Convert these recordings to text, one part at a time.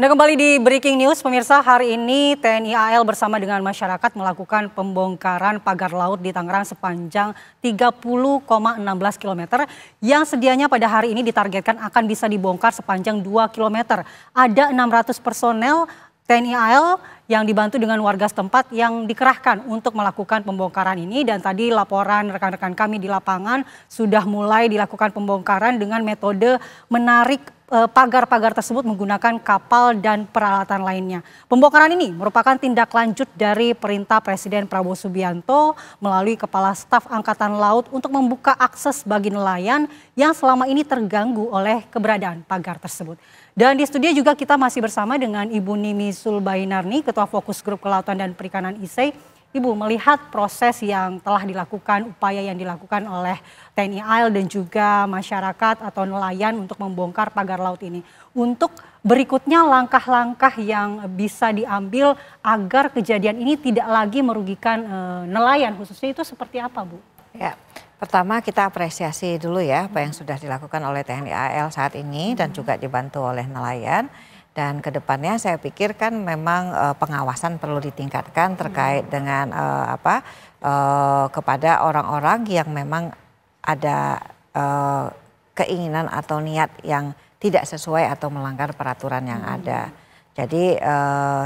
Anda kembali di Breaking News, pemirsa. Hari ini TNI AL bersama dengan masyarakat melakukan pembongkaran pagar laut di Tangerang sepanjang 30,16 km yang sedianya pada hari ini ditargetkan akan bisa dibongkar sepanjang 2 km. Ada 600 personel TNI AL yang dibantu dengan warga setempat yang dikerahkan untuk melakukan pembongkaran ini, dan tadi laporan rekan-rekan kami di lapangan sudah mulai dilakukan pembongkaran dengan metode menarik pagar-pagar tersebut menggunakan kapal dan peralatan lainnya. Pembongkaran ini merupakan tindak lanjut dari perintah Presiden Prabowo Subianto melalui Kepala Staf Angkatan Laut untuk membuka akses bagi nelayan yang selama ini terganggu oleh keberadaan pagar tersebut. Dan di studio juga kita masih bersama dengan Ibu Nimi Sulbainarni, Ketua Fokus Grup Kelautan dan Perikanan ISEI. Ibu, melihat proses yang telah dilakukan, upaya yang dilakukan oleh TNI AL dan juga masyarakat atau nelayan untuk membongkar pagar laut ini. Untuk berikutnya langkah-langkah yang bisa diambil agar kejadian ini tidak lagi merugikan nelayan khususnya, itu seperti apa, Bu? Ya, pertama kita apresiasi dulu ya apa yang sudah dilakukan oleh TNI AL saat ini dan juga dibantu oleh nelayan. Dan kedepannya saya pikir kan memang pengawasan perlu ditingkatkan terkait dengan kepada orang-orang yang memang ada keinginan atau niat yang tidak sesuai atau melanggar peraturan yang ada. Jadi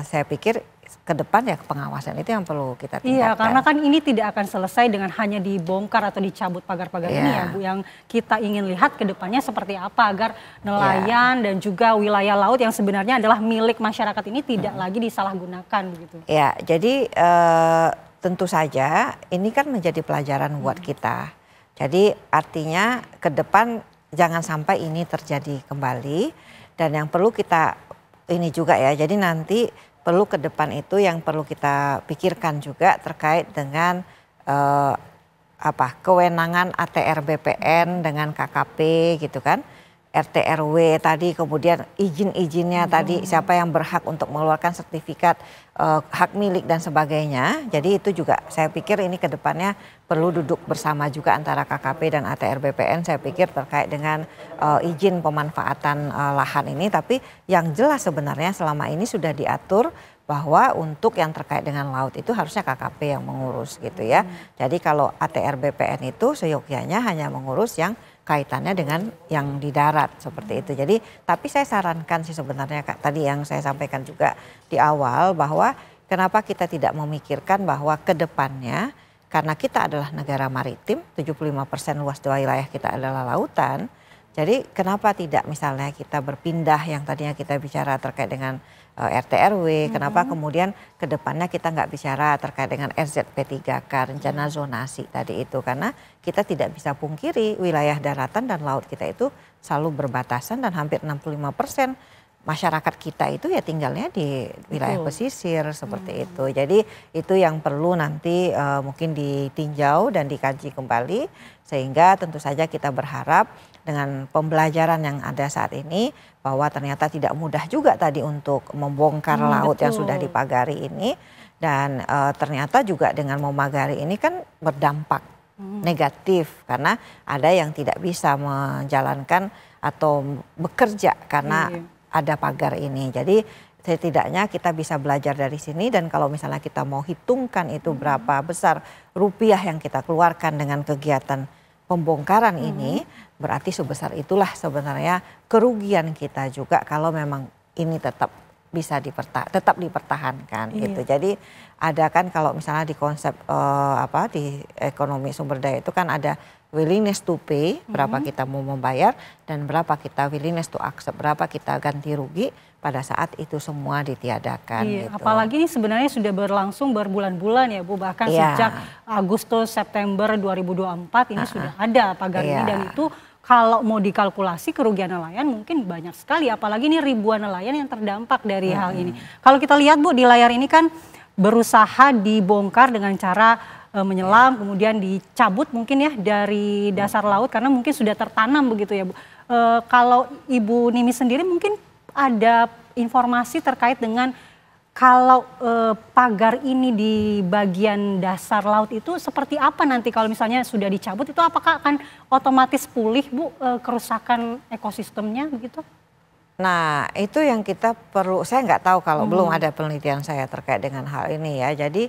saya pikir ke depan ya pengawasan itu yang perlu kita tingkatkan. Iya, karena kan ini tidak akan selesai dengan hanya dibongkar atau dicabut pagar-pagar ini ya Bu. Yang kita ingin lihat ke depannya seperti apa agar nelayan dan juga wilayah laut yang sebenarnya adalah milik masyarakat ini tidak lagi disalahgunakan begitu. Ya, jadi tentu saja ini kan menjadi pelajaran buat kita. Jadi artinya ke depan jangan sampai ini terjadi kembali, dan yang perlu kita ini juga ya, jadi nanti perlu ke depan itu yang perlu kita pikirkan juga terkait dengan kewenangan ATR BPN dengan KKP gitu kan, RT RW tadi, kemudian izin-izinnya tadi siapa yang berhak untuk mengeluarkan sertifikat hak milik dan sebagainya. Jadi itu juga saya pikir ini ke depannya perlu duduk bersama juga antara KKP dan ATR BPN, saya pikir terkait dengan izin pemanfaatan lahan ini. Tapi yang jelas sebenarnya selama ini sudah diatur bahwa untuk yang terkait dengan laut itu harusnya KKP yang mengurus gitu ya. Jadi kalau ATR BPN itu seyogyanya hanya mengurus yang kaitannya dengan yang di darat seperti itu. Jadi tapi saya sarankan sih sebenarnya Kak, tadi yang saya sampaikan juga di awal bahwa kenapa kita tidak memikirkan bahwa ke depannya karena kita adalah negara maritim, 75% luas wilayah kita adalah lautan. Jadi kenapa tidak misalnya kita berpindah yang tadinya kita bicara terkait dengan RT RW, kenapa kemudian ke depannya kita nggak bicara terkait dengan RZP3K, rencana zonasi tadi itu. Karena kita tidak bisa pungkiri wilayah daratan dan laut kita itu selalu berbatasan dan hampir 65% masyarakat kita itu ya tinggalnya di wilayah pesisir seperti itu. Jadi itu yang perlu nanti mungkin ditinjau dan dikaji kembali, sehingga tentu saja kita berharap dengan pembelajaran yang ada saat ini bahwa ternyata tidak mudah juga tadi untuk membongkar laut yang sudah dipagari ini, dan ternyata juga dengan memagari ini kan berdampak negatif karena ada yang tidak bisa menjalankan atau bekerja karena ada pagar ini. Jadi setidaknya kita bisa belajar dari sini, dan kalau misalnya kita mau hitungkan itu berapa besar rupiah yang kita keluarkan dengan kegiatan pembongkaran ini, berarti sebesar itulah sebenarnya kerugian kita juga kalau memang ini tetap bisa tetap dipertahankan gitu. Jadi ada kan kalau misalnya di konsep di ekonomi sumber daya itu kan ada willingness to pay, berapa kita mau membayar, dan berapa kita willingness to accept, berapa kita ganti rugi pada saat itu semua ditiadakan. Gitu. Apalagi ini sebenarnya sudah berlangsung berbulan-bulan ya Bu, bahkan sejak Agustus September 2024 ini sudah ada pagar ini, dan itu kalau mau dikalkulasi kerugian nelayan mungkin banyak sekali, apalagi ini ribuan nelayan yang terdampak dari hal ini. Kalau kita lihat Bu di layar ini kan berusaha dibongkar dengan cara menyelam, kemudian dicabut mungkin ya dari dasar laut karena mungkin sudah tertanam begitu ya Bu. Kalau Ibu Nimi sendiri mungkin ada informasi terkait dengan kalau pagar ini di bagian dasar laut itu seperti apa nanti kalau misalnya sudah dicabut, itu apakah akan otomatis pulih Bu kerusakan ekosistemnya begitu? Nah, itu yang kita perlu, saya nggak tahu kalau belum ada penelitian saya terkait dengan hal ini ya. Jadi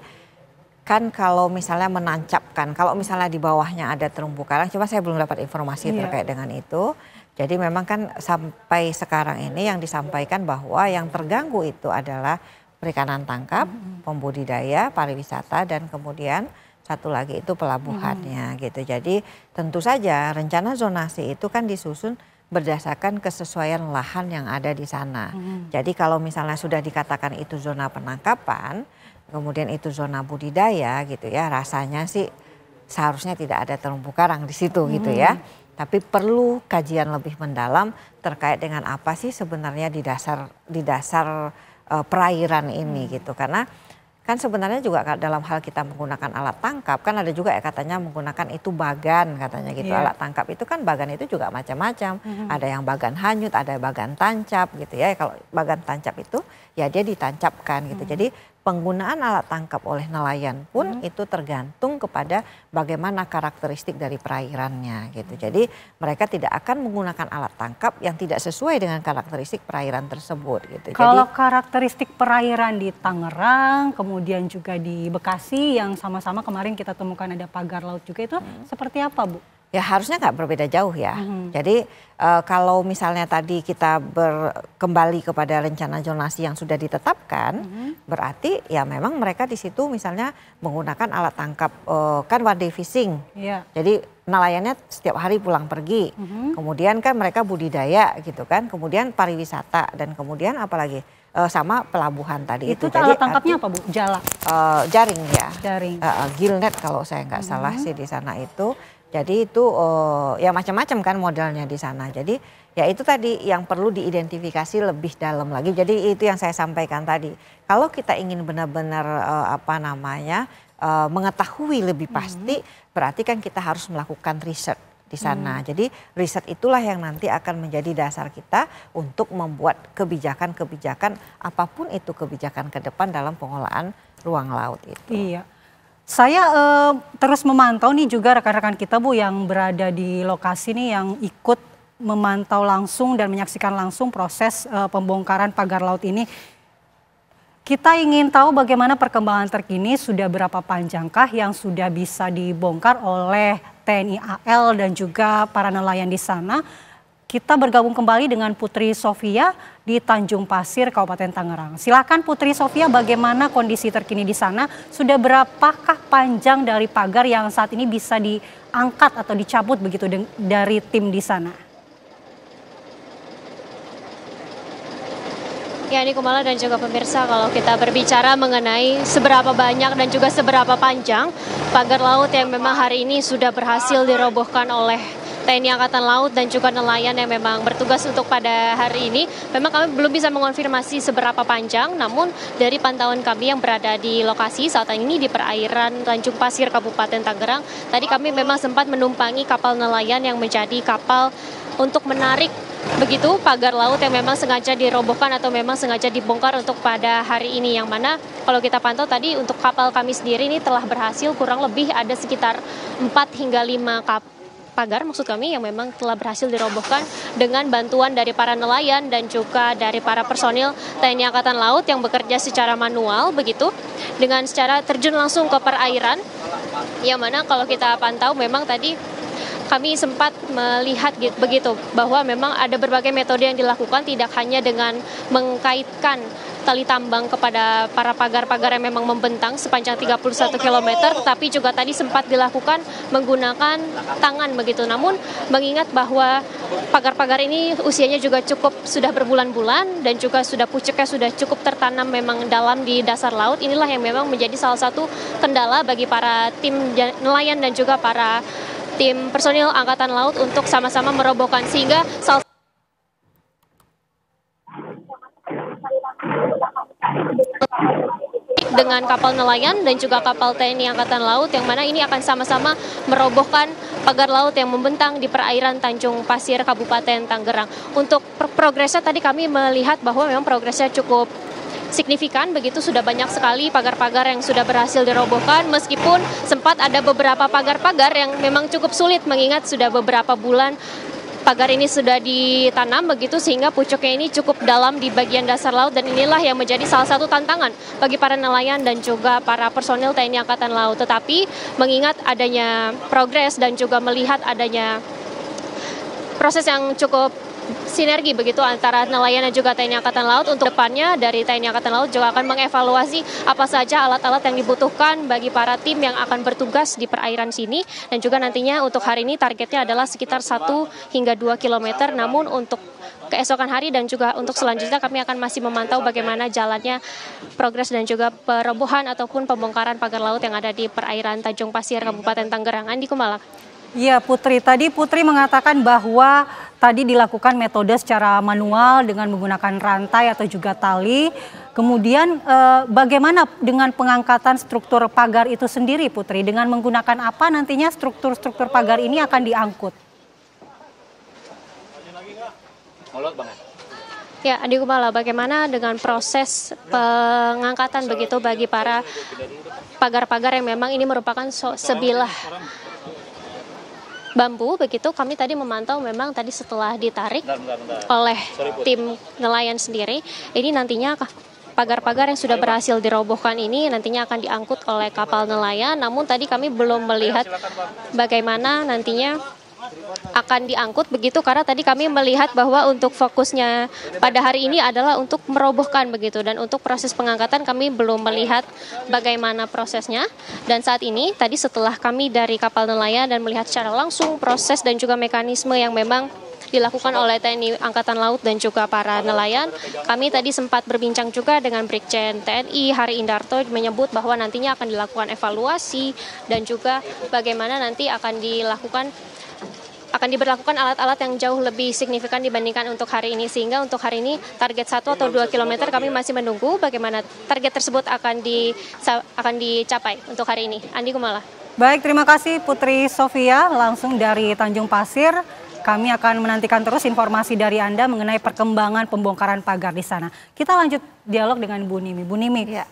kan kalau misalnya menancapkan, kalau misalnya di bawahnya ada terumbu karang, cuma saya belum dapat informasi terkait dengan itu. Jadi memang kan sampai sekarang ini yang disampaikan bahwa yang terganggu itu adalah perikanan tangkap, pembudidaya, pariwisata, dan kemudian satu lagi itu pelabuhannya gitu. Jadi tentu saja rencana zonasi itu kan disusun berdasarkan kesesuaian lahan yang ada di sana. Jadi kalau misalnya sudah dikatakan itu zona penangkapan, kemudian itu zona budidaya gitu ya, rasanya sih seharusnya tidak ada terumbu karang di situ gitu ya. Tapi perlu kajian lebih mendalam terkait dengan apa sih sebenarnya di dasar perairan ini gitu. Karena kan sebenarnya juga dalam hal kita menggunakan alat tangkap, kan ada juga ya katanya menggunakan itu bagan katanya gitu. Alat tangkap itu kan bagan itu juga macam-macam. Ada yang bagan hanyut, ada bagan tancap gitu ya. Kalau bagan tancap itu ya dia ditancapkan gitu. Jadi penggunaan alat tangkap oleh nelayan pun itu tergantung kepada bagaimana karakteristik dari perairannya gitu. Jadi mereka tidak akan menggunakan alat tangkap yang tidak sesuai dengan karakteristik perairan tersebut gitu. Kalau karakteristik perairan di Tangerang, kemudian juga di Bekasi yang sama-sama kemarin kita temukan ada pagar laut juga, itu seperti apa, Bu? Ya harusnya nggak berbeda jauh ya. Jadi kalau misalnya tadi kita kembali kepada rencana zonasi yang sudah ditetapkan, berarti ya memang mereka di situ misalnya menggunakan alat tangkap kan one day fishing. Jadi nelayannya setiap hari pulang pergi. Kemudian kan mereka budidaya gitu kan. Kemudian pariwisata dan kemudian apalagi sama pelabuhan tadi itu. Alat tangkapnya apa, Bu? Jala? Jaring ya. Jaring. Gillnet kalau saya nggak salah sih di sana itu. Jadi itu ya macam-macam kan modelnya di sana. Jadi ya itu tadi yang perlu diidentifikasi lebih dalam lagi. Jadi itu yang saya sampaikan tadi. Kalau kita ingin benar-benar mengetahui lebih pasti, berarti kan kita harus melakukan riset di sana. Jadi riset itulah yang nanti akan menjadi dasar kita untuk membuat kebijakan-kebijakan apapun itu kebijakan ke depan dalam pengelolaan ruang laut itu. Iya. Saya terus memantau nih juga rekan-rekan kita, Bu, yang berada di lokasi nih yang ikut memantau langsung dan menyaksikan langsung proses pembongkaran pagar laut ini. Kita ingin tahu bagaimana perkembangan terkini, sudah berapa panjangkah yang sudah bisa dibongkar oleh TNI AL dan juga para nelayan di sana. Kita bergabung kembali dengan Putri Sofia di Tanjung Pasir, Kabupaten Tangerang. Silakan Putri Sofia, bagaimana kondisi terkini di sana? Sudah berapakah panjang dari pagar yang saat ini bisa diangkat atau dicabut begitu dari tim di sana? Ya, ini Kumala dan juga pemirsa, kalau kita berbicara mengenai seberapa banyak dan juga seberapa panjang pagar laut yang memang hari ini sudah berhasil dirobohkan oleh TNI Angkatan Laut dan juga nelayan yang memang bertugas untuk pada hari ini. Memang kami belum bisa mengonfirmasi seberapa panjang, namun dari pantauan kami yang berada di lokasi saat ini di perairan Tanjung Pasir, Kabupaten Tangerang, tadi kami memang sempat menumpangi kapal nelayan yang menjadi kapal untuk menarik begitu pagar laut yang memang sengaja dirobohkan atau memang sengaja dibongkar untuk pada hari ini, yang mana kalau kita pantau tadi untuk kapal kami sendiri ini telah berhasil kurang lebih ada sekitar 4 hingga 5 pagar maksud kami yang memang telah berhasil dirobohkan dengan bantuan dari para nelayan dan juga dari para personil TNI Angkatan Laut yang bekerja secara manual begitu, dengan secara terjun langsung ke perairan, yang mana kalau kita pantau memang tadi kami sempat melihat begitu bahwa memang ada berbagai metode yang dilakukan, tidak hanya dengan mengkaitkan tali tambang kepada para pagar-pagar yang memang membentang sepanjang 31 km, tetapi juga tadi sempat dilakukan menggunakan tangan begitu. Namun mengingat bahwa pagar-pagar ini usianya juga sudah berbulan-bulan dan juga sudah pucuknya sudah cukup tertanam memang dalam di dasar laut, inilah yang memang menjadi salah satu kendala bagi para tim nelayan dan juga para tim personil Angkatan Laut untuk sama-sama merobohkan, sehingga dengan kapal nelayan dan juga kapal TNI Angkatan Laut yang mana ini akan sama-sama merobohkan pagar laut yang membentang di perairan Tanjung Pasir, Kabupaten Tangerang. Untuk progresnya tadi kami melihat bahwa memang progresnya cukup signifikan begitu, sudah banyak sekali pagar-pagar yang sudah berhasil dirobohkan, meskipun sempat ada beberapa pagar-pagar yang memang cukup sulit mengingat sudah beberapa bulan pagar ini sudah ditanam begitu sehingga pucuknya ini cukup dalam di bagian dasar laut, dan inilah yang menjadi salah satu tantangan bagi para nelayan dan juga para personil TNI Angkatan Laut. Tetapi mengingat adanya progres dan juga melihat adanya proses yang cukup sinergi begitu antara nelayan dan juga TNI Angkatan Laut, untuk depannya dari TNI Angkatan Laut juga akan mengevaluasi apa saja alat-alat yang dibutuhkan bagi para tim yang akan bertugas di perairan sini, dan juga nantinya untuk hari ini targetnya adalah sekitar 1 hingga 2 kilometer, namun untuk keesokan hari dan juga untuk selanjutnya kami akan masih memantau bagaimana jalannya progres dan juga perobohan ataupun pembongkaran pagar laut yang ada di perairan Tanjung Pasir, Kabupaten Tangerang. Andi Kumalak. Iya Putri, tadi Putri mengatakan bahwa tadi dilakukan metode secara manual dengan menggunakan rantai atau juga tali. Kemudian bagaimana dengan pengangkatan struktur pagar itu sendiri Putri? Dengan menggunakan apa nantinya struktur-struktur pagar ini akan diangkut? Ya, Andi Kumala, bagaimana dengan proses pengangkatan begitu bagi para pagar-pagar yang memang ini merupakan sebilah bambu begitu? Kami tadi memantau memang tadi setelah ditarik oleh tim nelayan sendiri, ini nantinya pagar-pagar yang sudah berhasil dirobohkan ini nantinya akan diangkut oleh kapal nelayan. Namun tadi kami belum melihat bagaimana nantinya akan diangkut begitu, karena tadi kami melihat bahwa untuk fokusnya pada hari ini adalah untuk merobohkan begitu, dan untuk proses pengangkatan kami belum melihat bagaimana prosesnya. Dan saat ini tadi setelah kami dari kapal nelayan dan melihat secara langsung proses dan juga mekanisme yang memang dilakukan oleh TNI Angkatan Laut dan juga para nelayan, kami tadi sempat berbincang juga dengan Brigjen TNI Hari Indarto, menyebut bahwa nantinya akan dilakukan evaluasi dan juga bagaimana nanti akan diberlakukan alat-alat yang jauh lebih signifikan dibandingkan untuk hari ini, sehingga untuk hari ini target 1 atau 2 kilometer kami masih menunggu bagaimana target tersebut akan dicapai untuk hari ini. Andi Kumala. Baik, terima kasih Putri Sofia langsung dari Tanjung Pasir. Kami akan menantikan terus informasi dari Anda mengenai perkembangan pembongkaran pagar di sana. Kita lanjut dialog dengan Bu Nimi. Bu Nimi, ya.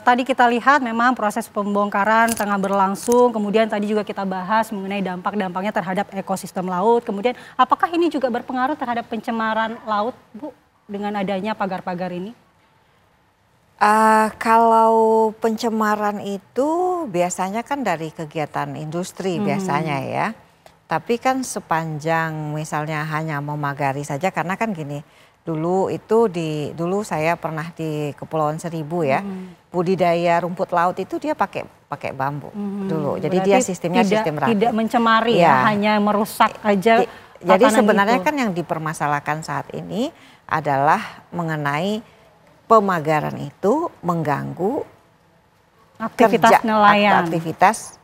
Tadi kita lihat memang proses pembongkaran tengah berlangsung, kemudian tadi juga kita bahas mengenai dampak-dampaknya terhadap ekosistem laut, kemudian apakah ini juga berpengaruh terhadap pencemaran laut, Bu, dengan adanya pagar-pagar ini? Kalau pencemaran itu biasanya kan dari kegiatan industri biasanya ya, tapi kan sepanjang misalnya hanya memagari saja, karena kan gini, dulu saya pernah di Kepulauan Seribu ya, budidaya rumput laut itu dia pakai bambu dulu. Jadi berarti dia sistemnya sistem rapi. Tidak mencemari ya, hanya merusak aja. Jadi sebenarnya kan yang dipermasalahkan saat ini adalah mengenai pemagaran itu mengganggu aktivitas nelayan, aktivitas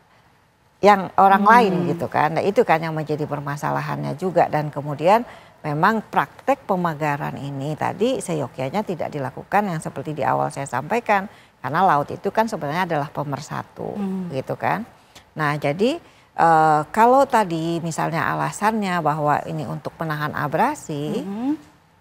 yang orang lain gitu kan. Nah, itu kan yang menjadi permasalahannya juga, dan kemudian memang praktek pemagaran ini tadi seyogyanya tidak dilakukan yang seperti di awal saya sampaikan, karena laut itu kan sebenarnya adalah pemersatu gitu kan. Nah jadi kalau tadi misalnya alasannya bahwa ini untuk menahan abrasi,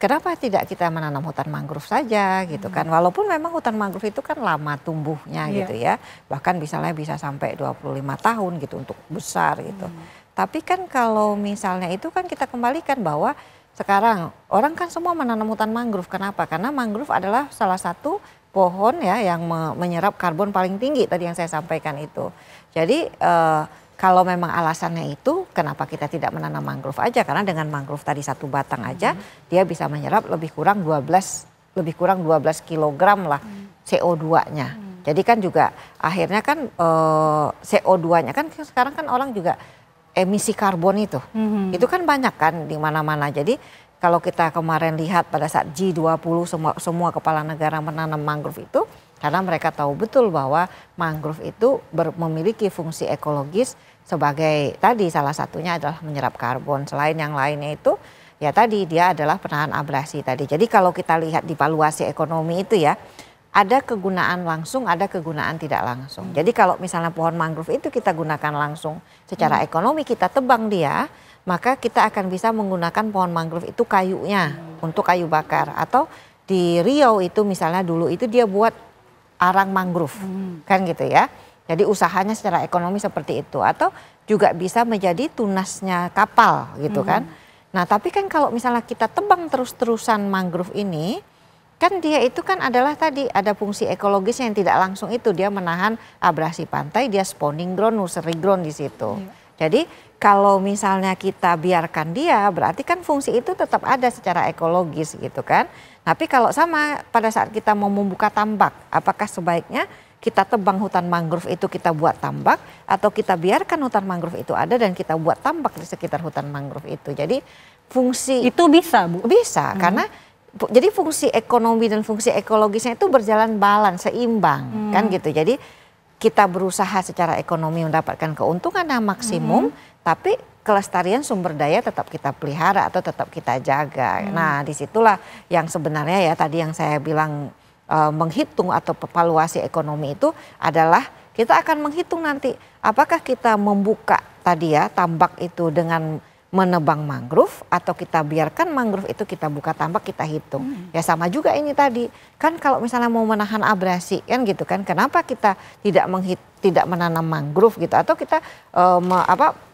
kenapa tidak kita menanam hutan mangrove saja gitu kan, walaupun memang hutan mangrove itu kan lama tumbuhnya gitu ya, bahkan misalnya bisa sampai 25 tahun gitu untuk besar gitu. Tapi kan kalau misalnya itu kan kita kembalikan bahwa sekarang orang kan semua menanam hutan mangrove. Kenapa? Karena mangrove adalah salah satu pohon ya yang menyerap karbon paling tinggi tadi yang saya sampaikan itu. Jadi kalau memang alasannya itu, kenapa kita tidak menanam mangrove aja? Karena dengan mangrove tadi satu batang aja dia bisa menyerap lebih kurang 12 kilogram lah CO2-nya. Jadi kan juga akhirnya kan CO2-nya kan sekarang kan orang juga emisi karbon itu kan banyak kan di mana-mana. Jadi kalau kita kemarin lihat pada saat G20 semua kepala negara menanam mangrove itu karena mereka tahu betul bahwa mangrove itu memiliki fungsi ekologis sebagai tadi salah satunya adalah menyerap karbon. Selain yang lainnya itu ya tadi dia adalah penahan abrasi tadi. Jadi kalau kita lihat di valuasi ekonomi itu ya, ada kegunaan langsung, ada kegunaan tidak langsung. Jadi kalau misalnya pohon mangrove itu kita gunakan langsung secara ekonomi, kita tebang dia, maka kita akan bisa menggunakan pohon mangrove itu kayunya untuk kayu bakar. Atau di Riau itu misalnya dulu itu dia buat arang mangrove, kan gitu ya. Jadi usahanya secara ekonomi seperti itu. Atau juga bisa menjadi tunasnya kapal gitu kan. Nah tapi kan kalau misalnya kita tebang terus-terusan mangrove ini, kan dia itu kan adalah tadi ada fungsi ekologis yang tidak langsung itu, dia menahan abrasi pantai, dia spawning ground, nursery ground di situ. Jadi kalau misalnya kita biarkan dia, berarti kan fungsi itu tetap ada secara ekologis gitu kan. Tapi kalau sama pada saat kita mau membuka tambak, apakah sebaiknya kita tebang hutan mangrove itu kita buat tambak, atau kita biarkan hutan mangrove itu ada dan kita buat tambak di sekitar hutan mangrove itu. Jadi fungsi itu bisa, Bu? Bisa, karena jadi fungsi ekonomi dan fungsi ekologisnya itu berjalan balance, seimbang kan gitu. Jadi kita berusaha secara ekonomi mendapatkan keuntungan yang maksimum, tapi kelestarian sumber daya tetap kita pelihara atau tetap kita jaga. Nah disitulah yang sebenarnya ya tadi yang saya bilang menghitung atau evaluasi ekonomi itu adalah kita akan menghitung nanti apakah kita membuka tadi ya tambak itu dengan menebang mangrove atau kita biarkan mangrove itu kita buka tambak, kita hitung. Ya sama juga ini tadi kan kalau misalnya mau menahan abrasi kan gitu kan, kenapa kita tidak menanam mangrove gitu atau kita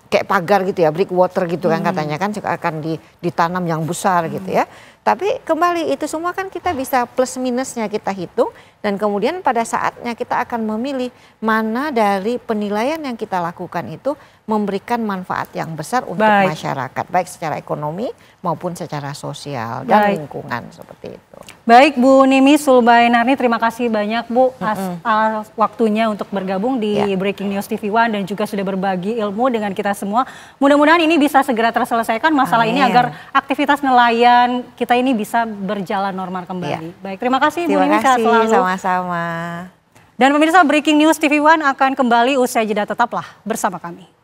kayak pagar gitu ya, brick water gitu kan katanya kan akan ditanam yang besar gitu ya. Tapi kembali itu semua kan kita bisa plus minusnya kita hitung dan kemudian pada saatnya kita akan memilih mana dari penilaian yang kita lakukan itu memberikan manfaat yang besar untuk masyarakat, baik secara ekonomi maupun secara sosial dan lingkungan seperti itu. Baik Bu Nimi Sulbainarni, terima kasih banyak Bu atas waktunya untuk bergabung di Breaking News TV One dan juga sudah berbagi ilmu dengan kita semua. Mudah-mudahan ini bisa segera terselesaikan masalah ini agar aktivitas nelayan kita ini bisa berjalan normal kembali. Baik, terima kasih Bu Nimi, sehat selalu. Sama-sama. Dan pemirsa, Breaking News TV One akan kembali usai jeda, tetaplah bersama kami.